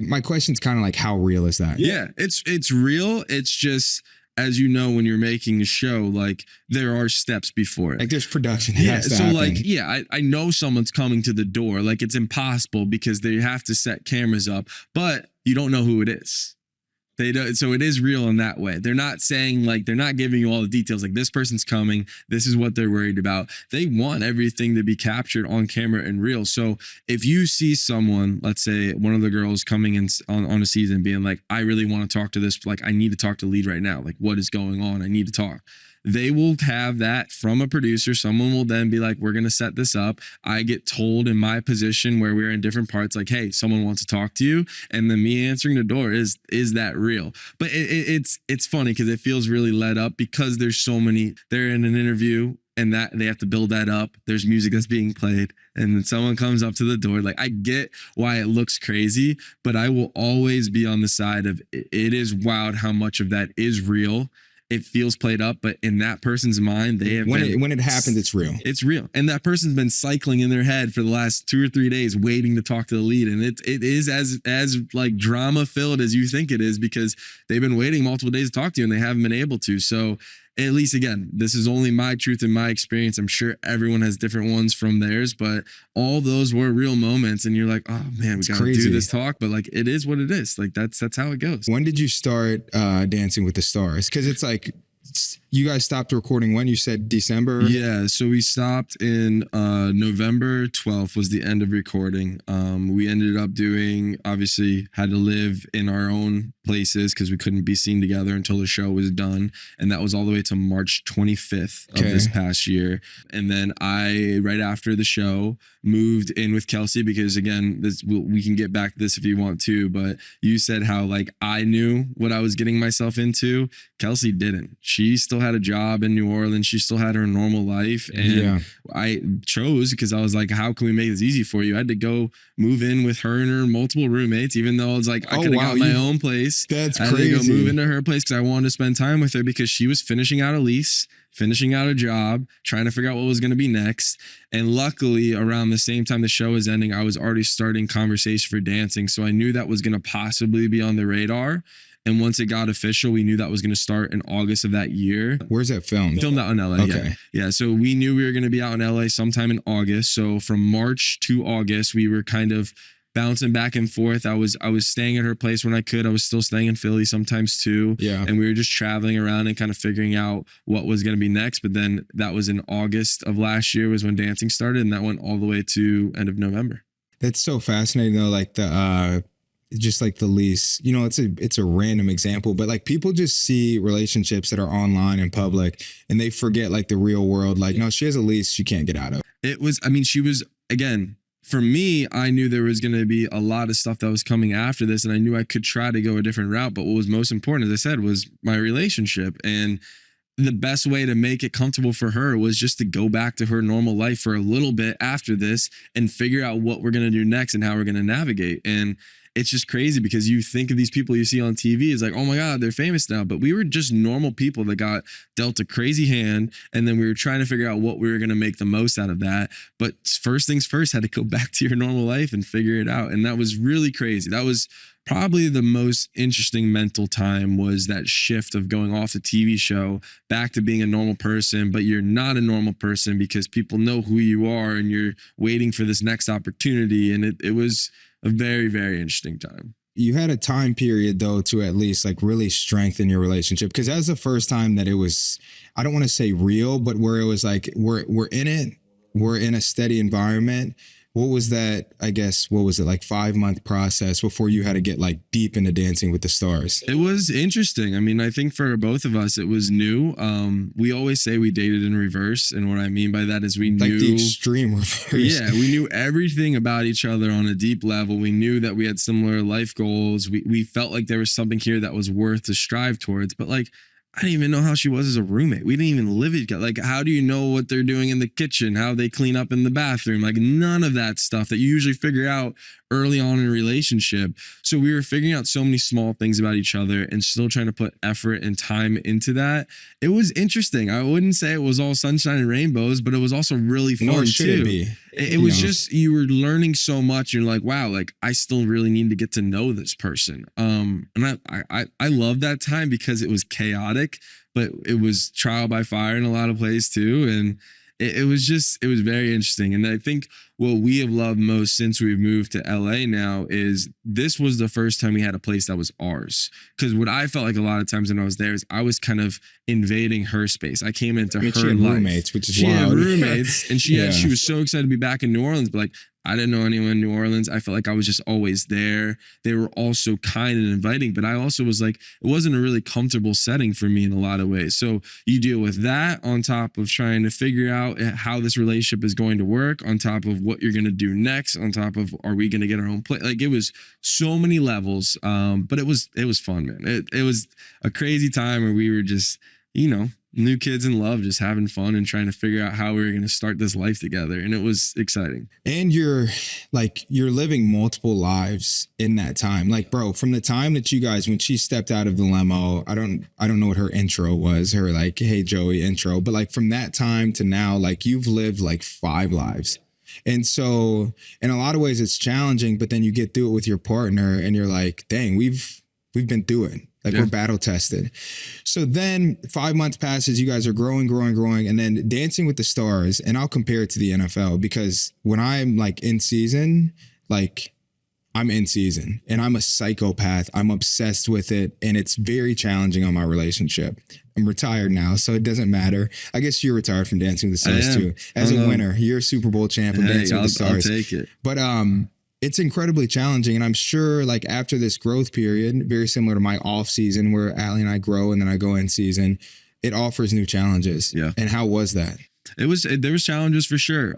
my question's kind of like, how real is that?
Yeah, it's real. It's just, as you know, when you're making a show, like, there are steps before it.
Like, there's production.
I know someone's coming to the door. Like, it's impossible because they have to set cameras up, but you don't know who it is. They don't, so it is real in that way. They're not saying, like, they're not giving you all the details. Like, this person's coming. This is what they're worried about. They want everything to be captured on camera and real. So if you see someone, let's say one of the girls coming in on a season being like, I really want to talk to this, like, I need to talk to lead right now. Like, what is going on? I need to talk. They will have that from a producer. Someone will then be like, we're going to set this up. I get told in my position where we're in different parts, like, hey, someone wants to talk to you. And then me answering the door is that real? But it's funny because it feels really led up, because there's so many, they're in an interview and that they have to build that up. There's music that's being played and then someone comes up to the door. Like, I get why it looks crazy, but I will always be on the side of it is wild how much of that is real. It feels played up, but in that person's mind, they have
when it happens, it's real.
It's real, and that person's been cycling in their head for the last 2 or 3 days, waiting to talk to the lead, and it is as like drama filled as you think it is, because they've been waiting multiple days to talk to you and they haven't been able to. So at least again, this is only my truth and my experience. I'm sure everyone has different ones from theirs, but all those were real moments. And you're like, oh man, we gotta do this talk. But like, it is what it is. Like that's how it goes.
When did you start Dancing with the Stars? Because it's like, you guys stopped recording when? You said December?
Yeah, so we stopped in November 12th was the end of recording. We ended up doing, obviously had to live in our own places because we couldn't be seen together until the show was done. And that was all the way to March 25th of this past year. And then I, right after the show, moved in with Kelsey because again, we can get back to this if you want to, but you said how like I knew what I was getting myself into. Kelsey didn't. She still had a job in New Orleans. She still had her normal life. And I chose because I was like, how can we make this easy for you? I had to go move in with her and her multiple roommates, even though I was like, I could have got my own place.
That's
I had
crazy.
to go move into her place because I wanted to spend time with her because she was finishing out a lease, finishing out a job, trying to figure out what was going to be next. And luckily, around the same time the show was ending, I was already starting conversation for dancing. So I knew that was going to possibly be on the radar. And once it got official, we knew that was going to start in August of that year.
Where's that filmed?
Filmed out in LA.
Okay.
Yeah. So we knew we were going to be out in LA sometime in August. So from March to August, we were kind of bouncing back and forth. I was staying at her place when I could. I was still staying in Philly sometimes too.
Yeah.
And we were just traveling around and kind of figuring out what was going to be next. But then that was in August of last year was when dancing started. And that went all the way to end of November.
That's so fascinating though. Like just like the lease, you know, it's a random example, but like people just see relationships that are online and public and they forget like the real world. Like, no, she has a lease she can't get out of.
It was, I mean, she was, again, for me, I knew there was going to be a lot of stuff that was coming after this and I knew I could try to go a different route. But what was most important, as I said, was my relationship. And the best way to make it comfortable for her was just to go back to her normal life for a little bit after this and figure out what we're going to do next and how we're going to navigate. And it's just crazy because you think of these people you see on TV is like, oh my God, they're famous now. But we were just normal people that got dealt a crazy hand. And then we were trying to figure out what we were going to make the most out of that. But first things first, had to go back to your normal life and figure it out. And that was really crazy. That was probably the most interesting mental time, was that shift of going off the TV show back to being a normal person, but you're not a normal person because people know who you are and you're waiting for this next opportunity. And it was a very, very interesting time.
You had a time period though to at least like really strengthen your relationship, because that was the first time that it was, I don't want to say real, but where it was like we're in it, we're in a steady environment. What was that, I guess, what was it, like 5-month process before you had to get like deep into Dancing with the Stars?
It was interesting. I mean, I think for both of us, it was new. We always say we dated in reverse. And what I mean by that is we knew,
like the extreme reverse.
Yeah, we knew everything about each other on a deep level. We knew that we had similar life goals. We felt like there was something here that was worth to strive towards. But like, I didn't even know how she was as a roommate. We didn't even live together. Like, how do you know what they're doing in the kitchen, how they clean up in the bathroom? Like, none of that stuff that you usually figure out early on in a relationship. So we were figuring out so many small things about each other and still trying to put effort and time into that. It was interesting. I wouldn't say it was all sunshine and rainbows, but it was also really fun
Nor should
too.
it be.
It was just, you were learning so much. You're like, wow, like I still really need to get to know this person. And I love that time because it was chaotic, but it was trial by fire in a lot of places too. And it was very interesting. And I think what we have loved most since we've moved to LA now is this was the first time we had a place that was ours. Because what I felt like a lot of times when I was there is I was kind of invading her space. I came into her
she had
life.
roommates, which is
she
wild.
had roommates, and she
Yeah.
was so excited to be back in New Orleans, but like I didn't know anyone in New Orleans. I felt like I was just always there. They were all so kind and inviting, but I also was like, it wasn't a really comfortable setting for me in a lot of ways. So you deal with that on top of trying to figure out how this relationship is going to work, on top of what you're going to do next, on top of, are we going to get our own place? Like, it was so many levels. But it was fun, man. It was a crazy time where we were just, new kids in love, just having fun and trying to figure out how we were going to start this life together. And it was exciting.
And you're living multiple lives in that time. Like, bro, from the time that you guys, when she stepped out of the limo, I don't know what her intro was, her like, hey, Joey intro, but like from that time to now, like you've lived like 5 lives. And so in a lot of ways it's challenging, but then you get through it with your partner and you're like, dang, we've been through it. Like we're battle tested. So then 5 months passes, you guys are growing. And then Dancing with the Stars, and I'll compare it to the NFL because when I'm like in season, like I'm in season and I'm a psychopath. I'm obsessed with it. And it's very challenging on my relationship. I'm retired now, so it doesn't matter. I guess you're retired from Dancing with the Stars too. As a winner, you're a Super Bowl champ of Dancing with the Stars.
I'll take it.
But it's incredibly challenging. And I'm sure like after this growth period, very similar to my off season where Allie and I grow and then I go in season, it offers new challenges.
Yeah.
And how was that?
There was challenges for sure.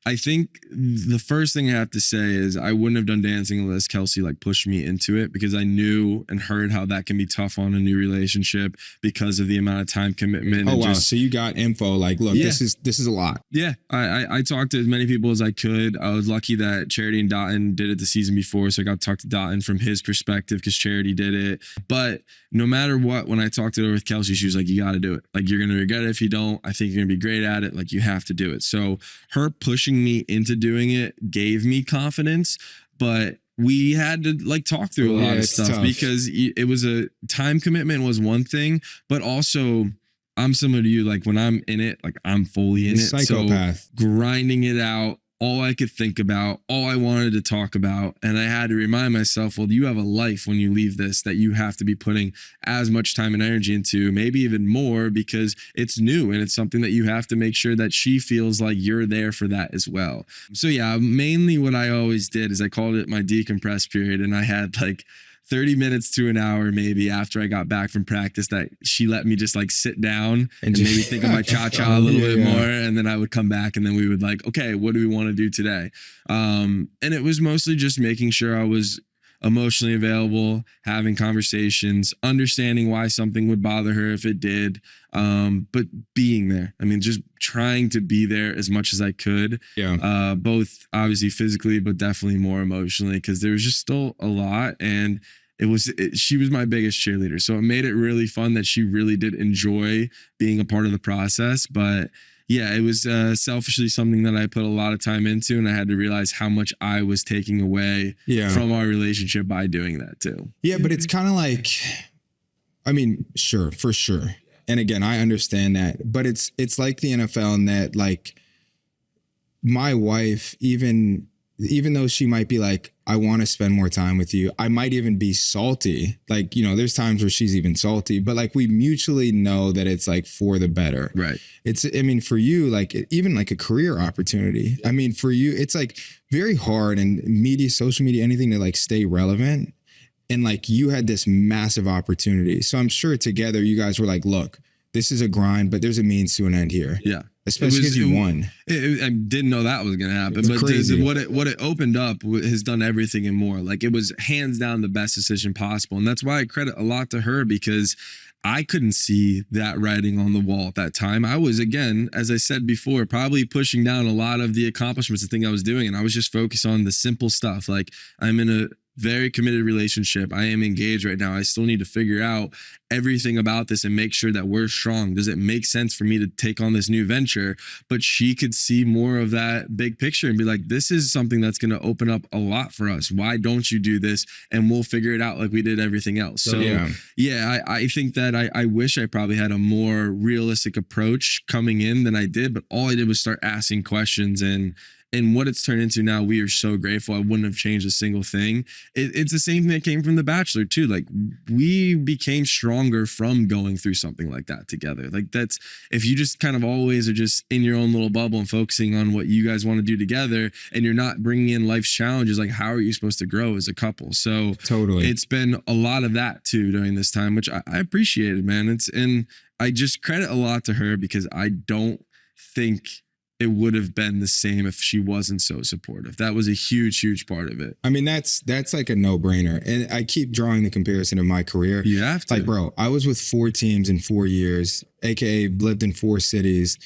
I think the first thing I have to say is I wouldn't have done dancing unless Kelsey like pushed me into it, because I knew and heard how that can be tough on a new relationship because of the amount of time commitment.
Oh, wow. So you got info like, look, this is a lot.
Yeah. I talked to as many people as I could. I was lucky that Charity and Dotton did it the season before. So I got to talk to Dotton from his perspective because Charity did it. But no matter what, when I talked it over with Kelsey, she was like, you got to do it. Like, you're going to regret it if you don't. I think you're going to be great at it. Like, you have to do it. So her pushing me into doing it gave me confidence, but we had to like talk through a lot of stuff because it was a time commitment was one thing, but also I'm similar to you. Like when I'm in it, like I'm fully in it.
Psychopath.
So grinding it out, all I could think about, all I wanted to talk about. And I had to remind myself, well, you have a life when you leave this that you have to be putting as much time and energy into, maybe even more, because it's new and it's something that you have to make sure that she feels like you're there for that as well. So yeah, mainly what I always did is I called it my decompress period. And I had like 30 minutes to an hour maybe after I got back from practice that she let me just like sit down and maybe think of my cha-cha a little bit more. And then I would come back and then we would like, okay, what do we want to do today? And it was mostly just making sure I was emotionally available, having conversations, understanding why something would bother her if it did, but being there. I mean, just trying to be there as much as I could, both obviously physically, but definitely more emotionally, because there was just still a lot. And she was my biggest cheerleader. So it made it really fun that she really did enjoy being a part of the process. But yeah, it was selfishly something that I put a lot of time into, and I had to realize how much I was taking away from our relationship by doing that too.
Yeah, but it's kind of like, I mean, sure, for sure. And again, I understand that, but it's like the NFL in that, like, my wife, even though she might be like, I want to spend more time with you, I might even be salty. Like, you know, there's times where she's even salty, but like we mutually know that it's like for the better.
Right.
I mean, for you, like even like a career opportunity. I mean, for you, it's like very hard in media, social media, anything to like stay relevant. And like you had this massive opportunity. So I'm sure together you guys were like, look, this is a grind, but there's a means to an end here.
Yeah.
Especially because you won.
I didn't know that was going to happen, but what it opened up has done everything and more. Like, it was hands down the best decision possible. And that's why I credit a lot to her, because I couldn't see that writing on the wall at that time. I was, again, as I said before, probably pushing down a lot of the accomplishments, the thing I was doing. And I was just focused on the simple stuff. Like, I'm in a very committed relationship. I am engaged right now. I still need to figure out everything about this and make sure that we're strong. Does it make sense for me to take on this new venture? But she could see more of that big picture and be like, this is something that's going to open up a lot for us. Why don't you do this? And we'll figure it out like we did everything else. So I think that I wish I probably had a more realistic approach coming in than I did, but all I did was start asking questions, and what it's turned into now, we are so grateful. I wouldn't have changed a single thing. It's the same thing that came from The Bachelor too. Like, we became stronger from going through something like that together. Like, that's, if you just kind of always are just in your own little bubble and focusing on what you guys want to do together, and you're not bringing in life's challenges, like, how are you supposed to grow as a couple? So
totally,
it's been a lot of that too during this time, which I appreciated, man. And I just credit a lot to her, because I don't think it would have been the same if she wasn't so supportive. That was a huge, huge part of it.
I mean, that's like a no-brainer. And I keep drawing the comparison of my career.
You have to.
Like, bro, I was with 4 teams in 4 years, AKA lived in 4 cities.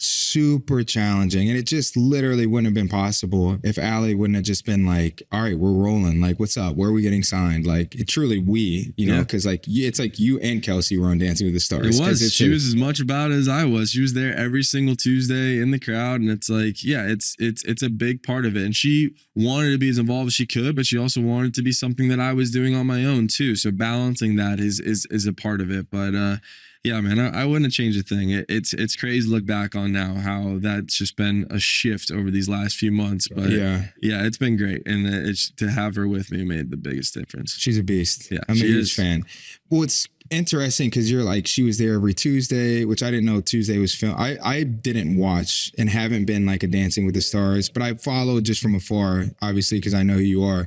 super challenging. And it just literally wouldn't have been possible if Allie wouldn't have just been like, all right, we're rolling. Like, what's up? Where are we getting signed? Like, it truly we, you know, because like it's like you and Kelsey were on Dancing with the Stars.
It was. She was as much about it as I was. She was there every single Tuesday in the crowd. And it's like, yeah, it's a big part of it. And she wanted to be as involved as she could, but she also wanted to be something that I was doing on my own too. So balancing that is a part of it. But yeah, man, I wouldn't have changed a thing. It's crazy to look back on now how that's just been a shift over these last few months. But yeah, it's been great. And it's to have her with me made the biggest difference.
She's a beast.
Yeah,
I'm a huge fan. Well, it's interesting because you're like, she was there every Tuesday, which I didn't know Tuesday was filmed. I didn't watch and haven't been like a Dancing with the Stars, but I followed just from afar, obviously, because I know who you are.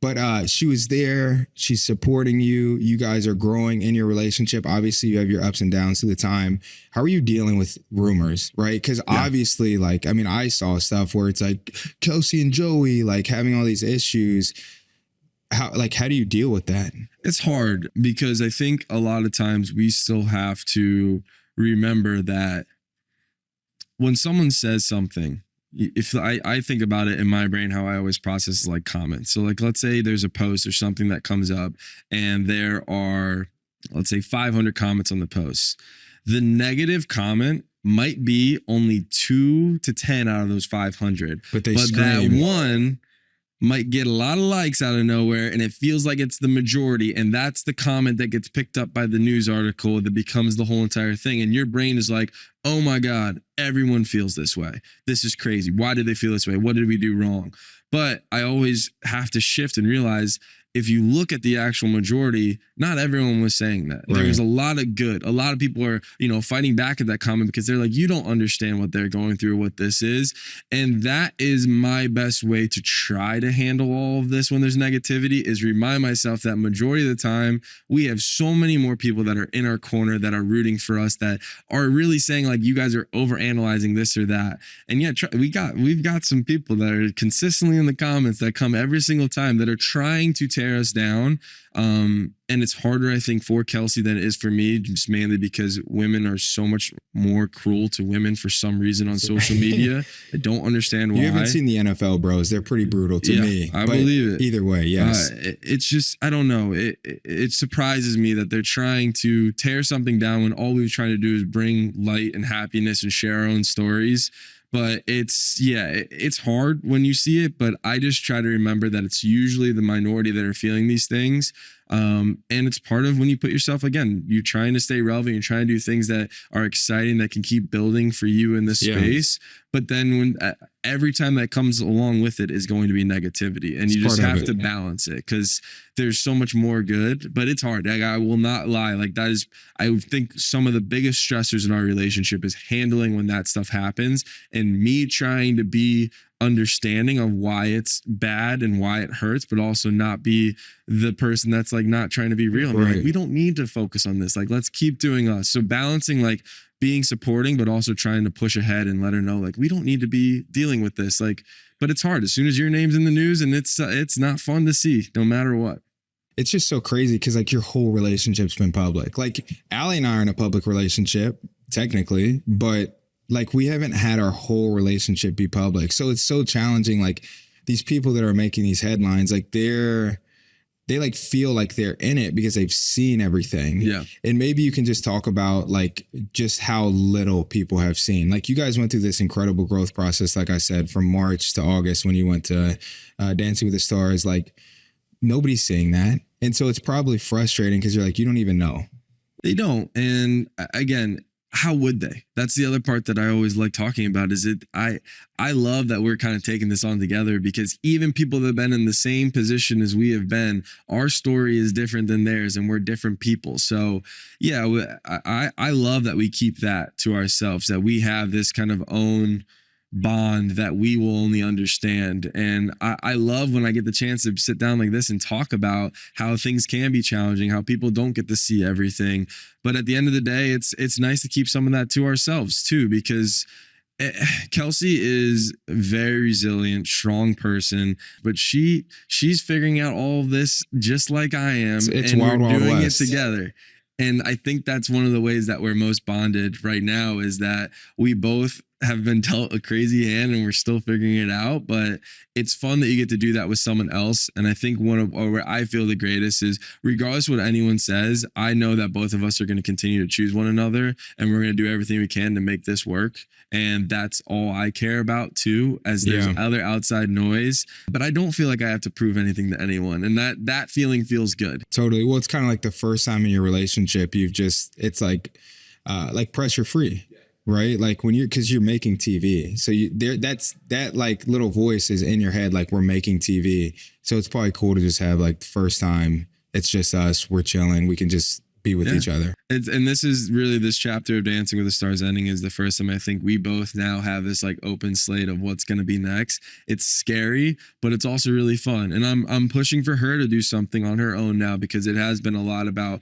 But she was there. She's supporting you. You guys are growing in your relationship. Obviously, you have your ups and downs to the time. How are you dealing with rumors, right? Because obviously, like, I mean, I saw stuff where it's like Kelsey and Joey, like having all these issues. How do you deal with that?
It's hard because I think a lot of times we still have to remember that when someone says something, if I think about it in my brain, how I always process is like comments. So like, let's say there's a post or something that comes up and there are, let's say 500 comments on the post. The negative comment might be only 2 to 10 out of those 500. But that one might get a lot of likes out of nowhere and it feels like it's the majority. And that's the comment that gets picked up by the news article that becomes the whole entire thing. And your brain is like, oh my God, everyone feels this way. This is crazy. Why did they feel this way? What did we do wrong? But I always have to shift and realize if you look at the actual majority, not everyone was saying that. Right. There was a lot of good. A lot of people are, fighting back at that comment because they're like, you don't understand what they're going through, what this is. And that is my best way to try to handle all of this when there's negativity is remind myself that majority of the time, we have so many more people that are in our corner that are rooting for us, that are really saying like, you guys are overanalyzing this or that. And yeah, we've got some people that are consistently in the comments that come every single time that are trying to tear us down. And it's harder, I think, for Kelsey than it is for me, just mainly because women are so much more cruel to women for some reason on social media. I don't understand why.
You haven't seen the NFL, bros. They're pretty brutal to me.
I believe it.
Either way, yes.
It's just, I don't know. It surprises me that they're trying to tear something down when all we're trying to do is bring light and happiness and share our own stories. But it's hard when you see it, but I just try to remember that it's usually the minority that are feeling these things. And it's part of when you put yourself, again, you're trying to stay relevant, you're trying to do things that are exciting, that can keep building for you in this space. But then when every time that comes along with it is going to be negativity, and you just have to balance it because there's so much more good, but it's hard. Like, I will not lie. Like, that is, I think some of the biggest stressors in our relationship is handling when that stuff happens, and me trying to be understanding of why it's bad and why it hurts, but also not be the person that's like not trying to be real. Right. Like, we don't need to focus on this. Like, let's keep doing us. So balancing like being supporting, but also trying to push ahead and let her know like we don't need to be dealing with this. Like, but it's hard as soon as your name's in the news, and it's not fun to see no matter what.
It's just so crazy because like your whole relationship's been public. Like Allie and I are in a public relationship technically, but like we haven't had our whole relationship be public. So it's so challenging. Like these people that are making these headlines, like they like feel like they're in it because they've seen everything. Yeah. And maybe you can just talk about like just how little people have seen. Like you guys went through this incredible growth process, like I said, from March to August when you went to Dancing with the Stars. Like nobody's seeing that. And so it's probably frustrating because you're like, you don't even know.
They don't. And again, how would they? That's the other part that I always like talking about is I love that we're kind of taking this on together, because even people that have been in the same position as we have been, our story is different than theirs and we're different people. So yeah, I love that we keep that to ourselves, that we have this kind of own bond that we will only understand. And I love when I get the chance to sit down like this and talk about how things can be challenging, how people don't get to see everything. But at the end of the day, it's nice to keep some of that to ourselves too, because Kelsey is a very resilient, strong person, but she's figuring out all of this just like I am.
It's
and
wild,
we're doing
wild
it
west.
together. And I think that's one of the ways that we're most bonded right now, is that we both have been dealt a crazy hand and we're still figuring it out, but it's fun that you get to do that with someone else. And I think or where I feel the greatest is, regardless of what anyone says, I know that both of us are going to continue to choose one another, and we're going to do everything we can to make this work. And that's all I care about too, as there's other outside noise, but I don't feel like I have to prove anything to anyone. And that feeling feels good.
Totally. Well, it's kind of like the first time in your relationship, it's like pressure free. Right. Like because you're making TV. So that like little voice is in your head. Like, we're making TV. So it's probably cool to just have like the first time it's just us. We're chilling. We can just be with each other.
And this is really, this chapter of Dancing with the Stars ending is the first time I think we both now have this like open slate of what's going to be next. It's scary, but it's also really fun. And I'm pushing for her to do something on her own now, because it has been a lot about,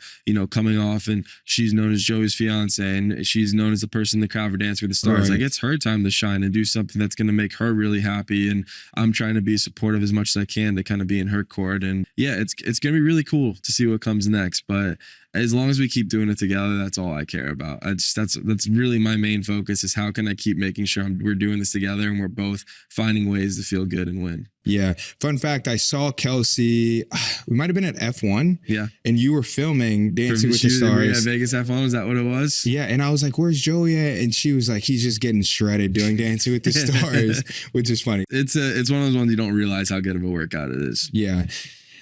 coming off, and she's known as Joey's fiance and she's known as the person in the crowd for Dancing with the Stars. Right. Like, it's her time to shine and do something that's going to make her really happy. And I'm trying to be supportive as much as I can to kind of be in her court. And yeah, it's going to be really cool to see what comes next. But as long as we keep doing it together, that's all I care about. That's really my main focus, is how can I keep making sure we're doing this together and we're both finding ways to feel good and win.
Yeah. Fun fact, I saw Kelsey, we might have been at F1.
Yeah.
And you were filming Dancing with the Stars.
Yeah, Vegas F1, is that what it was?
Yeah. And I was like, where's Joey at? And she was like, he's just getting shredded doing Dancing with the Stars, which is funny.
It's one of those ones you don't realize how good of a workout it is.
Yeah.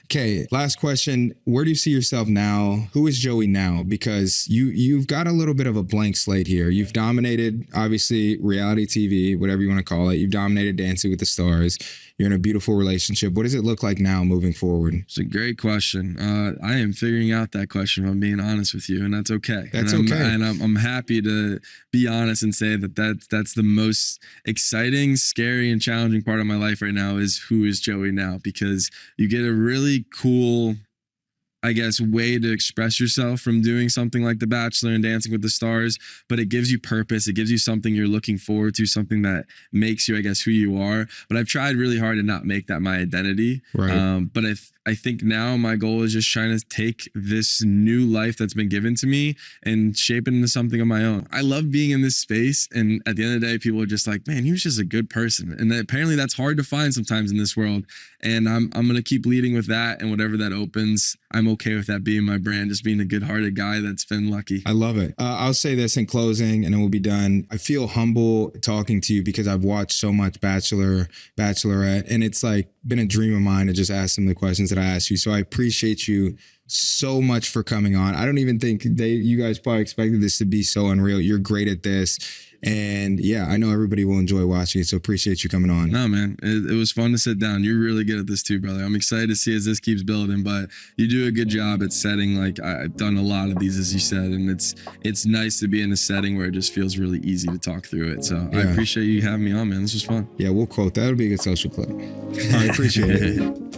Okay, last question. Where do you see yourself now? Who is Joey now? Because you've got a little bit of a blank slate here. You've dominated, obviously, reality TV, whatever you want to call it. You've dominated Dancing with the Stars. You're in a beautiful relationship. What does it look like now moving forward?
It's a great question. I am figuring out that question, if I'm being honest with you, and that's okay.
And
I'm happy to be honest and say that's the most exciting, scary, and challenging part of my life right now, is who is Joey now, because you get a really cool, I guess, way to express yourself from doing something like The Bachelor and Dancing with the Stars, but it gives you purpose. It gives you something you're looking forward to, something that makes you, I guess, who you are. But I've tried really hard to not make that my identity.
Right.
But I think now my goal is just trying to take this new life that's been given to me and shape it into something of my own. I love being in this space, and at the end of the day, people are just like, man, he was just a good person. And apparently that's hard to find sometimes in this world. And I'm going to keep leading with that, and whatever that opens, I'm okay with that being my brand, just being a good-hearted guy that's been lucky.
I love it. I'll say this in closing, and then we'll be done. I feel humble talking to you because I've watched so much Bachelor, Bachelorette, and it's like been a dream of mine to just ask them the questions that I asked you. So I appreciate you so much for coming on. I don't even think you guys probably expected this to be so unreal. You're great at this. And yeah, I know everybody will enjoy watching it. So appreciate you coming on.
No, man, it was fun to sit down. You're really good at this too, brother. I'm excited to see as this keeps building, but you do a good job at setting. Like, I've done a lot of these, as you said, and it's nice to be in a setting where it just feels really easy to talk through it. So I appreciate you having me on, man. This was fun.
Yeah, we'll quote that. It'll be a good social clip. I appreciate it.